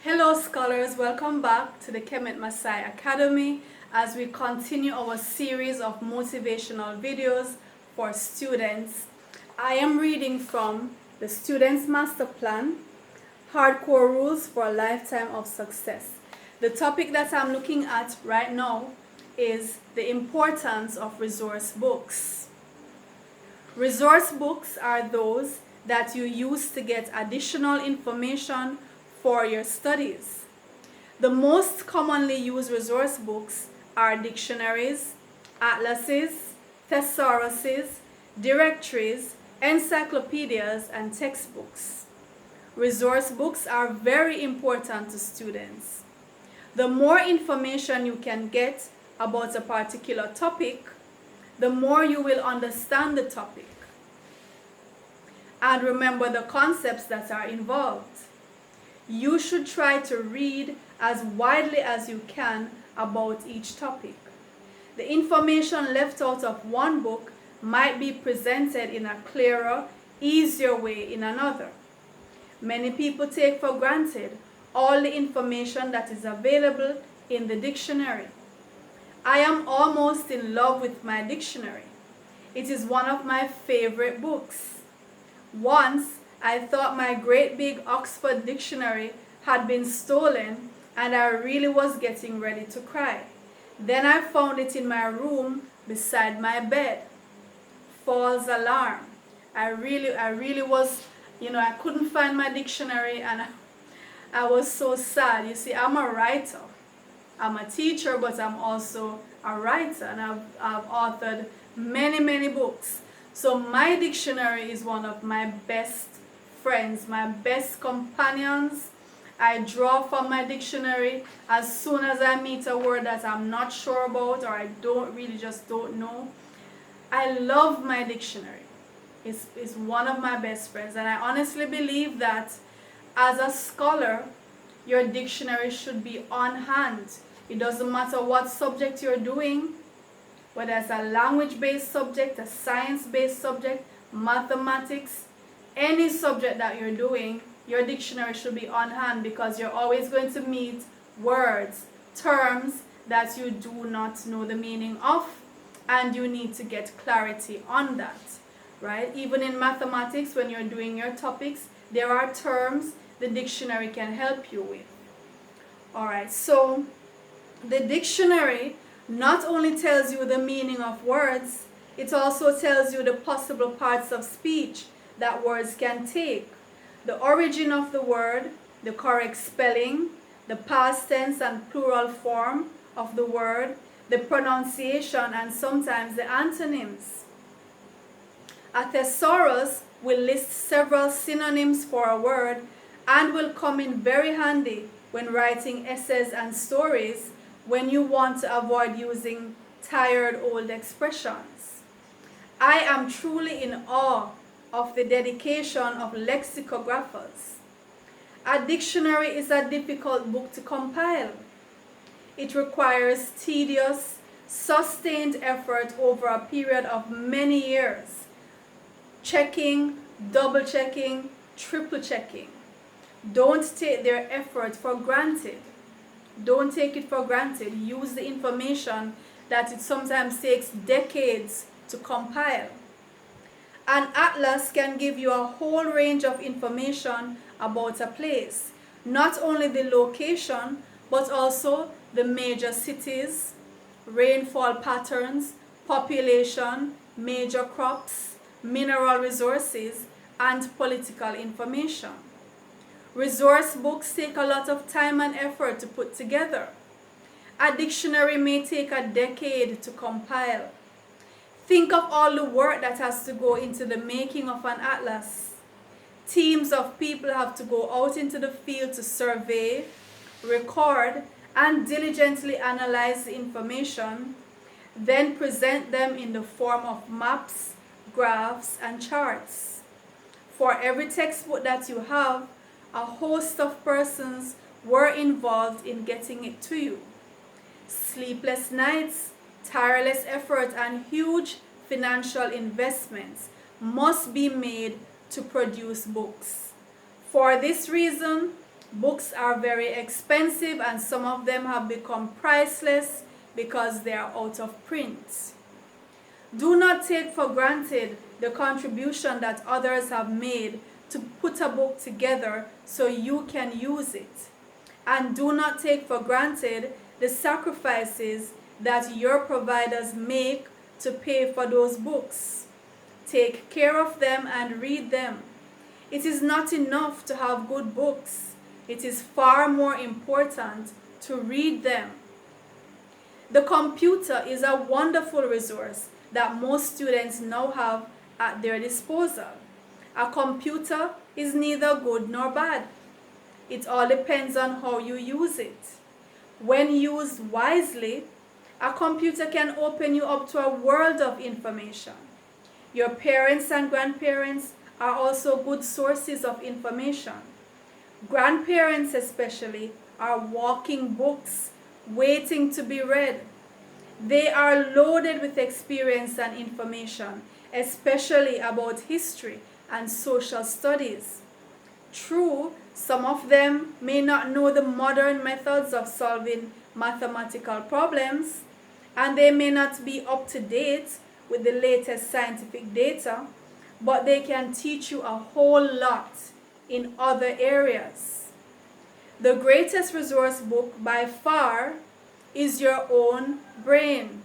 Hello scholars, welcome back to the Kemet Maasai Academy as we continue our series of motivational videos for students. I am reading from the Student's Master Plan, Hardcore Rules for a Lifetime of Success. The topic that I'm looking at right now is the importance of resource books. Resource books are those that you use to get additional information for your studies. The most commonly used resource books are dictionaries, atlases, thesauruses, directories, encyclopedias, and textbooks. Resource books are very important to students. The more information you can get about a particular topic, the more you will understand the topic and remember the concepts that are involved. You should try to read as widely as you can about each topic. The information left out of one book might be presented in a clearer, easier way in another. Many people take for granted all the information that is available in the dictionary. I am almost in love with my dictionary. It is one of my favorite books. Once, I thought my great big Oxford dictionary had been stolen and I really was getting ready to cry. Then I found it in my room beside my bed. False alarm. I really was, I couldn't find my dictionary and I was so sad. You see, I'm a writer. I'm a teacher, but I'm also a writer and I've authored many books. So my dictionary is one of my best friends, my best companions. I draw from my dictionary as soon as I meet a word that I'm not sure about or I don't know. I love my dictionary. It's one of my best friends, and I honestly believe that as a scholar, your dictionary should be on hand. It doesn't matter what subject you're doing, whether it's a language-based subject, a science-based subject, mathematics, any subject that you're doing, your dictionary should be on hand because you're always going to meet words, terms that you do not know the meaning of, and you need to get clarity on that, right? Even in mathematics, when you're doing your topics, there are terms the dictionary can help you with. All right, so the dictionary not only tells you the meaning of words, it also tells you the possible parts of speech that words can take, the origin of the word, the correct spelling, the past tense and plural form of the word, the pronunciation, and sometimes the antonyms. A thesaurus will list several synonyms for a word and will come in very handy when writing essays and stories when you want to avoid using tired old expressions. I am truly in awe of the dedication of lexicographers. A dictionary is a difficult book to compile. It requires tedious, sustained effort over a period of many years. Checking, double checking, triple checking. Don't take their effort for granted. Don't take it for granted. Use the information that it sometimes takes decades to compile. An atlas can give you a whole range of information about a place, not only the location, but also the major cities, rainfall patterns, population, major crops, mineral resources, and political information. Resource books take a lot of time and effort to put together. A dictionary may take a decade to compile. Think of all the work that has to go into the making of an atlas. Teams of people have to go out into the field to survey, record, and diligently analyze the information, then present them in the form of maps, graphs, and charts. For every textbook that you have, a host of persons were involved in getting it to you. Sleepless nights, tireless effort, and huge financial investments must be made to produce books. For this reason, Books are very expensive, and some of them have become priceless because they are out of print. Do not take for granted the contribution that others have made to put a book together so you can use it. And do not take for granted the sacrifices that your providers make to pay for those books. Take care of them and read them. It is not enough to have good books. It is far more important to read them. The computer is a wonderful resource that most students now have at their disposal. A computer is neither good nor bad. It all depends on how you use it. When used wisely, a computer can open you up to a world of information. Your parents and grandparents are also good sources of information. Grandparents especially are walking books waiting to be read. They are loaded with experience and information, especially about history and social studies. True, some of them may not know the modern methods of solving mathematical problems, and they may not be up to date with the latest scientific data, but they can teach you a whole lot in other areas. The greatest resource book by far is your own brain.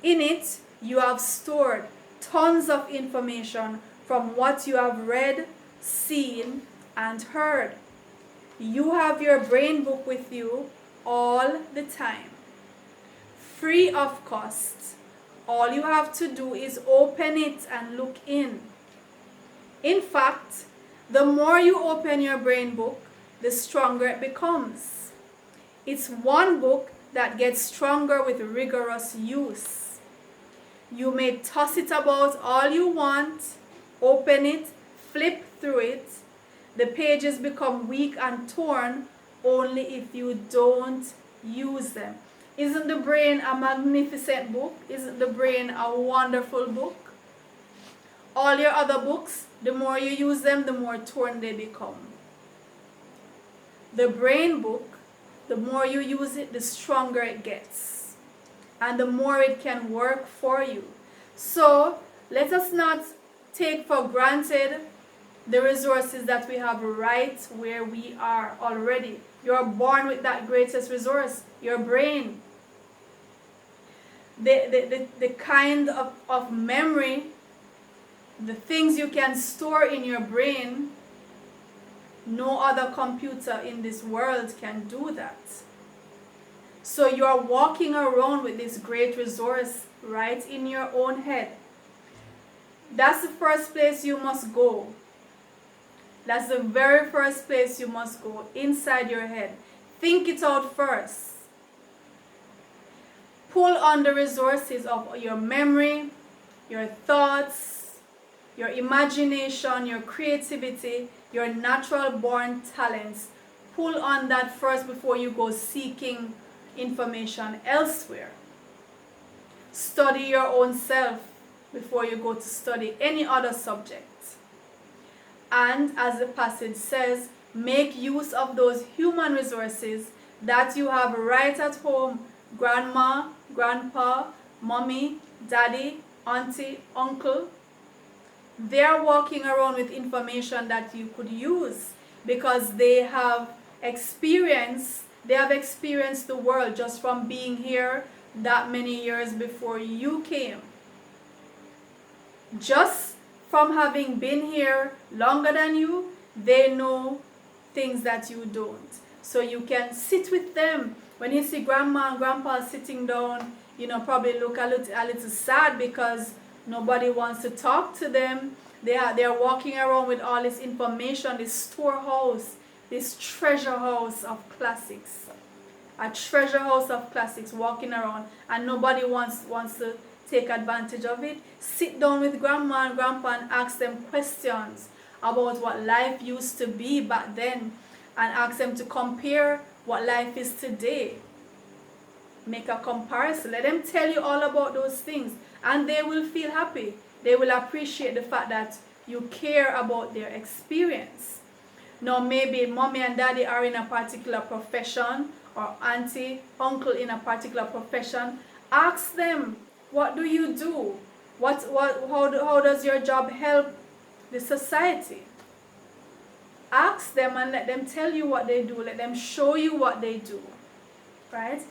In it, you have stored tons of information from what you have read, seen, and heard. You have your brain book with you all the time, free of cost. All you have to do is open it and look in. In fact, the more you open your brain book, the stronger it becomes. It's one book that gets stronger with rigorous use. You may toss it about all you want, open it, flip through it. The pages become weak and torn only if you don't use them. Isn't the brain a magnificent book? Isn't the brain a wonderful book? All your other books, the more you use them, the more torn they become. The brain book, the more you use it, the stronger it gets. And the more it can work for you. So, let us not take for granted the resources that we have right where we are already. You're born with that greatest resource, your brain. The kind of memory, the things you can store in your brain, no other computer in this world can do that. So you're walking around with this great resource right in your own head. That's the first place you must go. That's the very first place you must go, inside your head. Think it out first. Pull on the resources of your memory, your thoughts, your imagination, your creativity, your natural born talents. Pull on that first before you go seeking information elsewhere. Study your own self before you go to study any other subject. And as the passage says, make use of those human resources that you have right at home. Grandma, grandpa, mommy, daddy, auntie, uncle. They're walking around with information that you could use because they have experienced the world just from being here that many years before you came. Just from having been here longer than you, they know things that you don't. So you can sit with them. When you see grandma and grandpa sitting down, probably look a little sad because nobody wants to talk to them. They are walking around with all this information, this storehouse, this treasure house of classics. A treasure house of classics walking around, and nobody wants to take advantage of it. Sit down with grandma and grandpa and ask them questions about what life used to be back then, and ask them to compare what life is today. Make a comparison. Let them tell you all about those things, and they will feel happy. They will appreciate the fact that you care about their experience. Now maybe mommy and daddy are in a particular profession, or auntie, uncle in a particular profession. Ask them, what do you do? How does your job help the society? Ask them and let them tell you what they do. Let them show you what they do, right?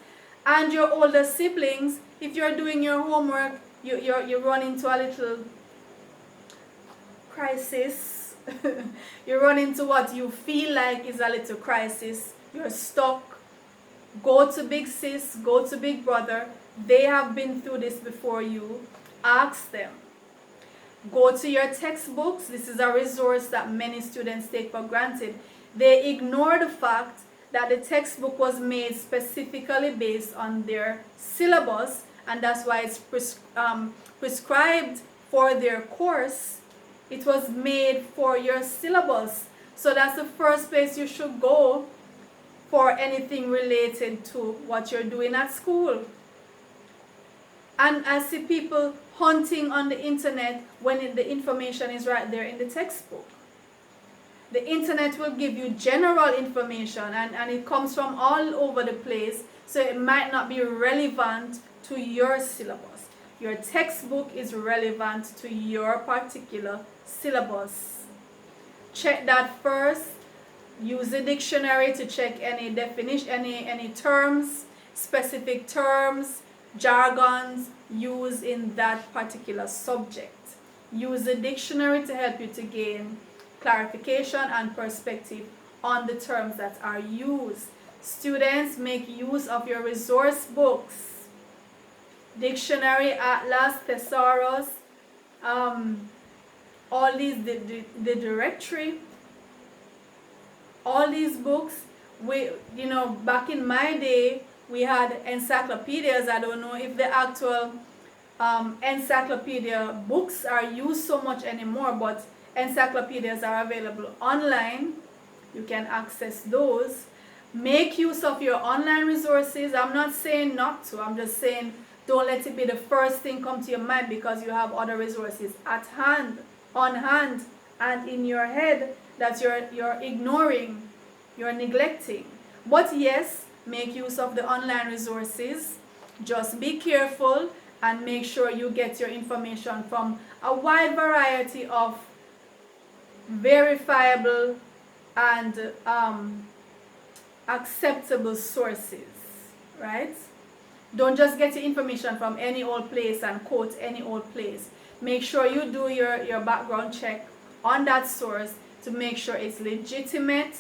And your older siblings, if you're doing your homework, you run into a little crisis. You run into what you feel like is a little crisis. You're stuck. Go to big sis, go to big brother. They have been through this before you. Ask them. Go to your textbooks. This is a resource that many students take for granted. They ignore the fact that the textbook was made specifically based on their syllabus, and that's why it's prescribed for their course. It was made for your syllabus. So that's the first place you should go for anything related to what you're doing at school. And I see people hunting on the internet when the information is right there in the textbook. The internet will give you general information, and it comes from all over the place, so it might not be relevant to your syllabus. Your textbook is relevant to your particular syllabus. Check that first. Use the dictionary to check any definition, any terms, specific terms, jargons used in that particular subject. Use the dictionary to help you to gain clarification and perspective on the terms that are used. Students, make use of your resource books. Dictionary, atlas, thesaurus, all these, the directory, all these books. Back in my day, we had encyclopedias. I don't know if the actual encyclopedia books are used so much anymore, but encyclopedias are available online. You can access those. Make use of your online resources. I'm not saying not to. I'm just saying don't let it be the first thing come to your mind, because you have other resources at hand, on hand, and in your head that you're ignoring, you're neglecting. But yes, make use of the online resources. Just be careful and make sure you get your information from a wide variety of verifiable and acceptable sources, right? Don't just get your information from any old place and quote any old place. Make sure you do your background check on that source to make sure it's legitimate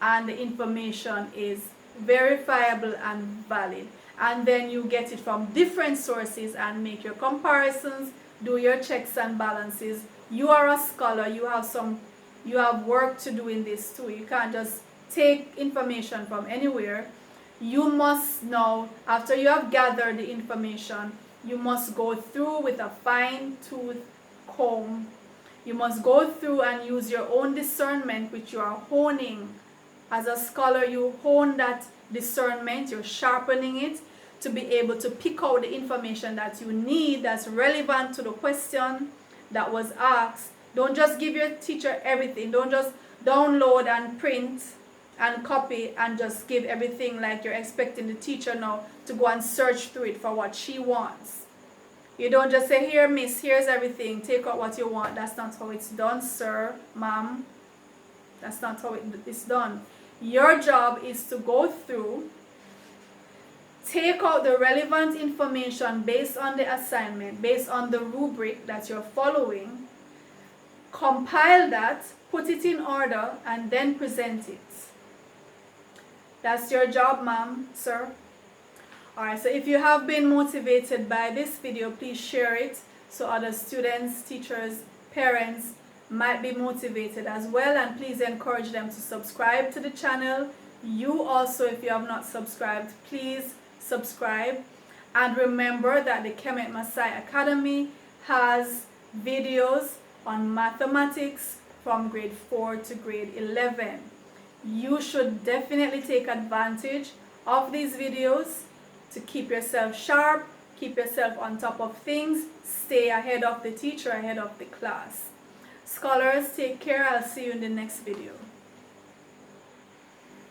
and the information is verifiable and valid. And then you get it from different sources and make your comparisons, do your checks and balances. You are a scholar, you have work to do in this too. You can't just take information from anywhere. You must now, after you have gathered the information, you must go through with a fine-tooth comb. You must go through and use your own discernment, which you are honing. As a scholar, you hone that discernment, you're sharpening it to be able to pick out the information that you need that's relevant to the question that was asked. Don't just give your teacher everything. Don't just download and print and copy and just give everything like you're expecting the teacher now to go and search through it for what she wants. You don't just say, here miss, here's everything, take out what you want. That's not how it's done, sir, ma'am. That's not how it's done. Your job is to go through, take out the relevant information based on the assignment, based on the rubric that you're following, compile that, put it in order, and then present it. That's your job, ma'am, sir. Alright, so if you have been motivated by this video, please share it so other students, teachers, parents might be motivated as well, and please encourage them to subscribe to the channel. You also, if you have not subscribed, please subscribe. And remember that the Kemet Maasai Academy has videos on mathematics from grade 4 to grade 11. You should definitely take advantage of these videos to keep yourself sharp, keep yourself on top of things, stay ahead of the teacher, ahead of the class. Scholars, take care. I'll see you in the next video.